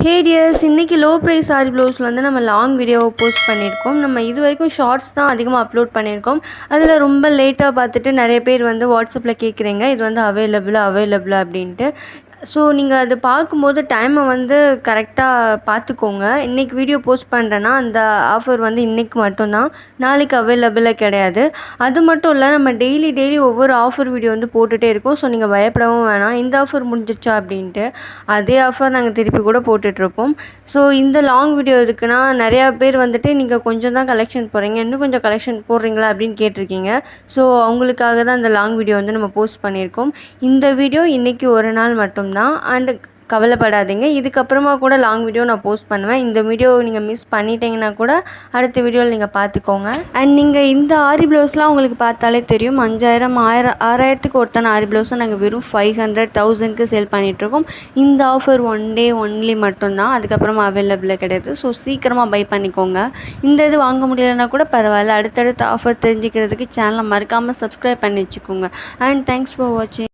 ஹே tears, இன்றைக்கி low price ஆரி ப்ளவுஸில் வந்து நம்ம லாங் வீடியோவை போஸ்ட் பண்ணியிருக்கோம். நம்ம இது வரைக்கும் ஷார்ட்ஸ் தான் அதிகமாக அப்லோட் பண்ணியிருக்கோம். அதில் ரொம்ப லேட்டாக பார்த்துட்டு நிறைய பேர் வந்து வாட்ஸ்அப்பில் கேட்குறீங்க, இது வந்து அவைலபிளா அப்படின்ட்டு. ஸோ நீங்கள் அது பார்க்கும்போது டைமை வந்து கரெக்டாக பார்த்துக்கோங்க. இன்றைக்கி வீடியோ போஸ்ட் பண்ணுறேன்னா அந்த ஆஃபர் வந்து இன்றைக்கி மட்டும்தான், நாளைக்கு அவைலபிளாக கிடையாது. அது மட்டும் இல்லை, நம்ம டெய்லி ஒவ்வொரு ஆஃபர் வீடியோ வந்து போட்டுகிட்டே இருக்கோம். ஸோ நீங்கள் பயப்படவும் வேணாம், இந்த ஆஃபர் முடிஞ்சிச்சா அப்படின்ட்டு. அதே ஆஃபர் நாங்கள் திருப்பி கூட போட்டுட்ருப்போம். ஸோ இந்த லாங் வீடியோ இருக்குன்னா நிறையா பேர் வந்துட்டு நீங்கள் கொஞ்சம் தான் கலெக்ஷன் போடுறீங்க, இன்னும் கொஞ்சம் கலெக்ஷன் போடுறீங்களா அப்படின்னு கேட்டிருக்கீங்க. ஸோ அவங்களுக்காக தான் இந்த லாங் வீடியோ வந்து நம்ம போஸ்ட் பண்ணியிருக்கோம். இந்த வீடியோ இன்றைக்கி ஒரு நாள் மட்டும்தான். அண்டு கவலைப்படாதீங்க, இதுக்கப்புறமா கூட லாங் வீடியோ நான் போஸ்ட் பண்ணுவேன். இந்த வீடியோ நீங்கள் மிஸ் பண்ணிட்டீங்கன்னா கூட அடுத்த வீடியோவில் நீங்கள் பார்த்துக்கோங்க. அண்ட் நீங்கள் இந்த ஆரி ப்ளவுஸ்லாம் உங்களுக்கு பார்த்தாலே தெரியும், 5000 6000க்கு ஒருத்தான ஆரி ப்ளவுஸை நாங்கள் வெறும் 500 1000க்கு சேல் பண்ணிகிட்ருக்கோம். இந்த ஆஃபர் ஒன் டே ஒன்லி மட்டும்தான், அதுக்கப்புறமா அவைலபிளாக கிடையாது. ஸோ சீக்கிரமாக பை பண்ணிக்கோங்க. இந்த இது வாங்க முடியலைன்னா கூட பரவாயில்ல, அடுத்தடுத்த ஆஃபர் தெரிஞ்சுக்கிறதுக்கு சேனலை மறக்காமல் சப்ஸ்கிரைப் பண்ணி வச்சுக்கோங்க. அண்ட் தேங்க்ஸ் ஃபார் வாட்சிங்.